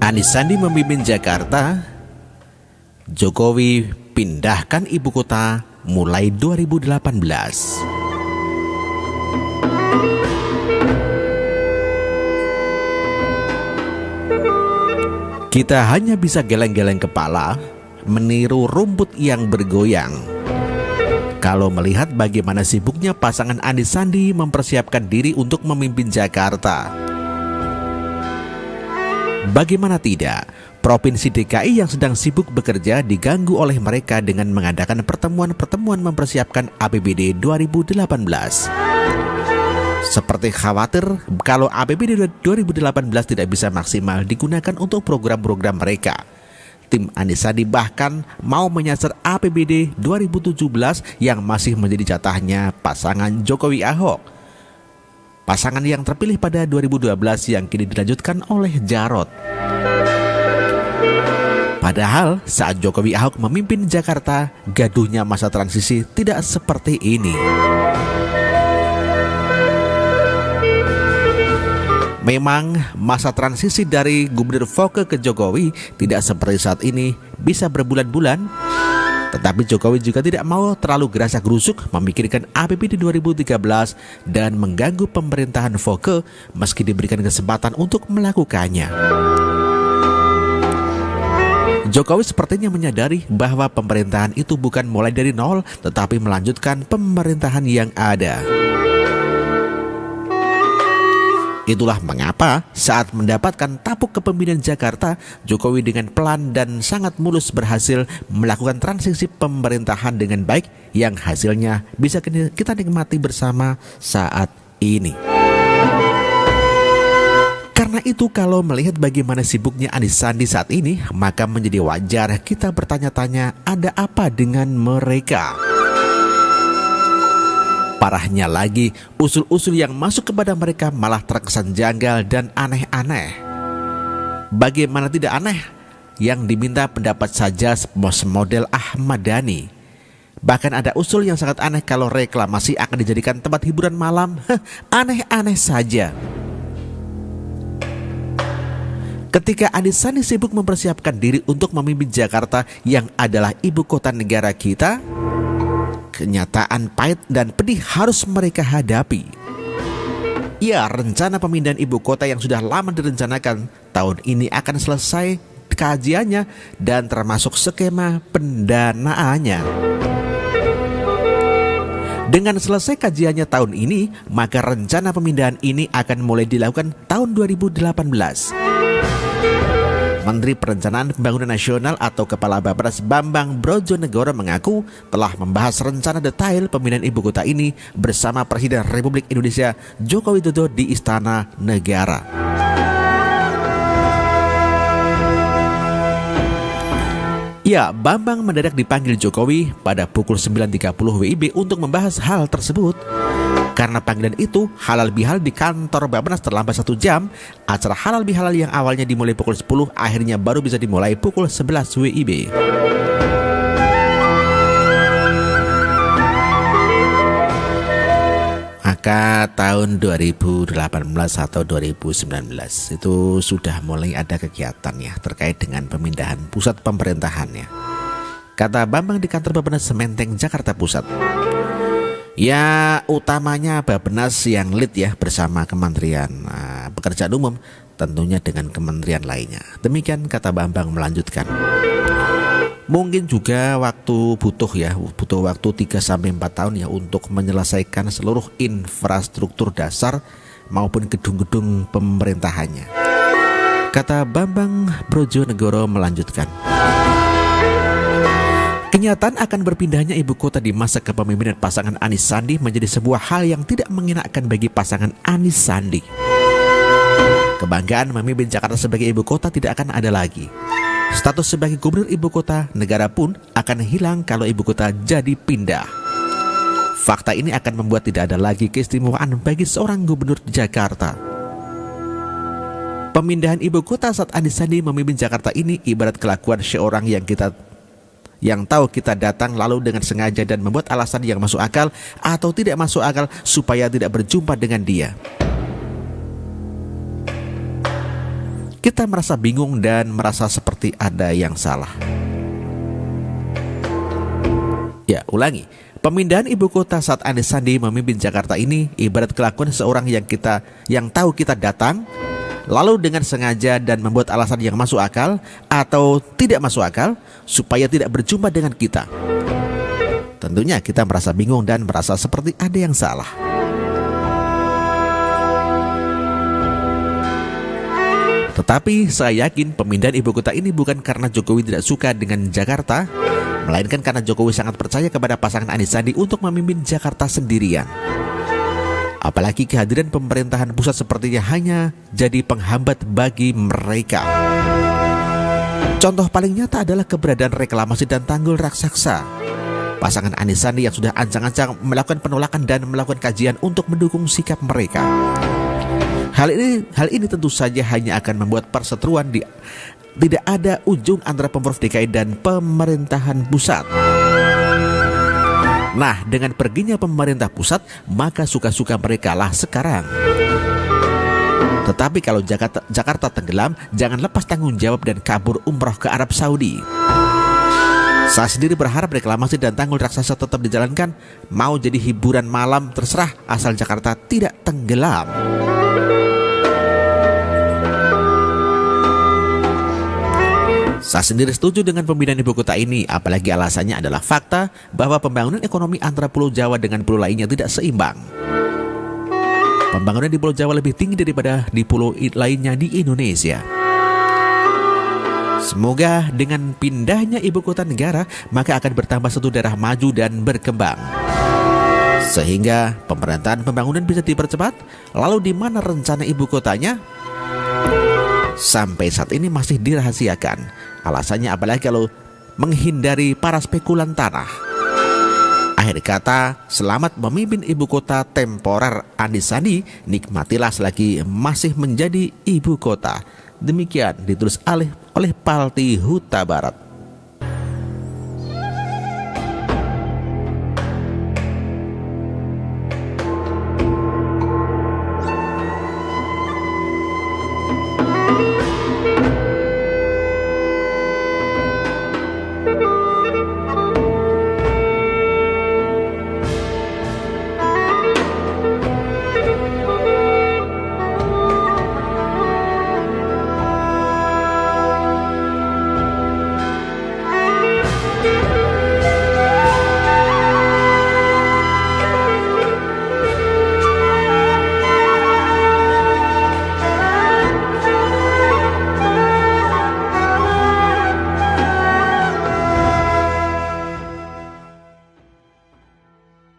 Anies Sandi memimpin Jakarta, Jokowi pindahkan ibu kota mulai 2018. Kita hanya bisa geleng-geleng kepala, meniru rumput yang bergoyang kalau melihat bagaimana sibuknya pasangan Anies Sandi mempersiapkan diri untuk memimpin Jakarta. Bagaimana tidak, Provinsi DKI yang sedang sibuk bekerja diganggu oleh mereka dengan mengadakan pertemuan-pertemuan mempersiapkan APBD 2018. Seperti khawatir kalau APBD 2018 tidak bisa maksimal digunakan untuk program-program mereka. Tim Anies Sandi bahkan mau menyasar APBD 2017 yang masih menjadi jatahnya pasangan Jokowi Ahok. Pasangan yang terpilih pada 2012 yang kini dilanjutkan oleh Jarot. Padahal saat Jokowi Ahok memimpin Jakarta, gaduhnya masa transisi tidak seperti ini. Memang masa transisi dari Gubernur Foke ke Jokowi tidak seperti saat ini bisa berbulan-bulan. Tetapi Jokowi juga tidak mau terlalu gerasak-gerusuk memikirkan APBD 2013 dan mengganggu pemerintahan Foke meski diberikan kesempatan untuk melakukannya. Jokowi sepertinya menyadari bahwa pemerintahan itu bukan mulai dari nol tetapi melanjutkan pemerintahan yang ada. Itulah mengapa saat mendapatkan tapuk kepemimpinan Jakarta, Jokowi dengan pelan dan sangat mulus berhasil melakukan transisi pemerintahan dengan baik yang hasilnya bisa kita nikmati bersama saat ini. Karena itu kalau melihat bagaimana sibuknya Anies Sandi saat ini, maka menjadi wajar kita bertanya-tanya ada apa dengan mereka. Parahnya lagi, usul-usul yang masuk kepada mereka malah terkesan janggal dan aneh-aneh. Bagaimana tidak aneh? Yang diminta pendapat saja model Ahmad Dhani. Bahkan ada usul yang sangat aneh kalau reklamasi akan dijadikan tempat hiburan malam. Aneh-aneh saja. Ketika Anies Sandi sibuk mempersiapkan diri untuk memimpin Jakarta yang adalah ibu kota negara kita, kenyataan pahit dan pedih harus mereka hadapi. Ya, rencana pemindahan ibu kota yang sudah lama direncanakan tahun ini akan selesai kajiannya dan termasuk skema pendanaannya. Dengan selesai kajiannya tahun ini, maka rencana pemindahan ini akan mulai dilakukan tahun 2018. Menteri Perencanaan Pembangunan Nasional atau Kepala Bappenas Bambang Brojonegoro mengaku telah membahas rencana detail pemindahan ibu kota ini bersama Presiden Republik Indonesia Joko Widodo di Istana Negara. Ya, Bambang mendadak dipanggil Jokowi pada pukul 9.30 WIB untuk membahas hal tersebut. Karena panggilan itu, halal bihalal di kantor Bappenas terlambat 1 jam. Acara halal bihalal yang awalnya dimulai pukul 10 akhirnya baru bisa dimulai pukul 11 WIB. Maka tahun 2018 atau 2019 itu sudah mulai ada kegiatan ya terkait dengan pemindahan pusat pemerintahannya. Kata Bambang di kantor Bappenas Menteng, Jakarta Pusat. Ya, utamanya Bappenas yang lead ya bersama Kementerian Pekerjaan Umum, tentunya dengan kementerian lainnya. Demikian kata Bambang melanjutkan. Mungkin juga butuh waktu 3-4 tahun ya untuk menyelesaikan seluruh infrastruktur dasar maupun gedung-gedung pemerintahannya. Kata Bambang Brojonegoro melanjutkan. Kenyataan akan berpindahnya ibu kota di masa kepemimpinan pasangan Anies Sandi menjadi sebuah hal yang tidak mengenakan bagi pasangan Anies Sandi. Kebanggaan memimpin Jakarta sebagai ibu kota tidak akan ada lagi. Status sebagai gubernur ibu kota negara pun akan hilang kalau ibu kota jadi pindah. Fakta ini akan membuat tidak ada lagi keistimewaan bagi seorang gubernur Jakarta. Pemindahan ibu kota saat Anies Sandi memimpin Jakarta ini ibarat kelakuan seorang yang tahu kita datang lalu dengan sengaja dan membuat alasan yang masuk akal atau tidak masuk akal supaya tidak berjumpa dengan dia. kita merasa bingung dan merasa seperti ada yang salah. Ya, ulangi. Pemindahan ibu kota saat Anies Sandi memimpin Jakarta ini ibarat kelakuan seorang yang tahu kita datang, lalu dengan sengaja dan membuat alasan yang masuk akal atau tidak masuk akal supaya tidak berjumpa dengan kita. Tentunya kita merasa bingung dan merasa seperti ada yang salah. Tetapi saya yakin pemindahan ibu kota ini bukan karena Jokowi tidak suka dengan Jakarta, melainkan karena Jokowi sangat percaya kepada pasangan Anies Sandi untuk memimpin Jakarta sendirian. Apalagi kehadiran pemerintahan pusat sepertinya hanya jadi penghambat bagi mereka. Contoh paling nyata adalah keberadaan reklamasi dan tanggul raksasa. Pasangan Anies Sandi yang sudah ancang-ancang melakukan penolakan dan melakukan kajian untuk mendukung sikap mereka. Hal ini tentu saja hanya akan membuat perseteruan tidak ada ujung antara Pemprov DKI dan pemerintahan pusat. Nah, dengan perginya pemerintah pusat, maka suka-suka mereka lah sekarang. Tetapi kalau Jakarta tenggelam, jangan lepas tanggung jawab dan kabur umroh ke Arab Saudi. Saya sendiri berharap reklamasi dan tanggul raksasa tetap dijalankan. Mau jadi hiburan malam terserah, asal Jakarta tidak tenggelam. Saya sendiri setuju dengan pemindahan ibu kota ini, apalagi alasannya adalah fakta bahwa pembangunan ekonomi antara Pulau Jawa dengan pulau lainnya tidak seimbang. Pembangunan di Pulau Jawa lebih tinggi daripada di pulau lainnya di Indonesia. Semoga dengan pindahnya ibu kota negara, maka akan bertambah satu daerah maju dan berkembang. Sehingga pemerintahan pembangunan bisa dipercepat. Lalu di mana rencana ibu kotanya? Sampai saat ini masih dirahasiakan. Alasannya apalagi kalau menghindari para spekulan tanah. Akhir kata, selamat memimpin ibu kota temporer Anies Sandi, nikmatilah selagi masih menjadi ibu kota. Demikian ditulis oleh Palti Huta Barat.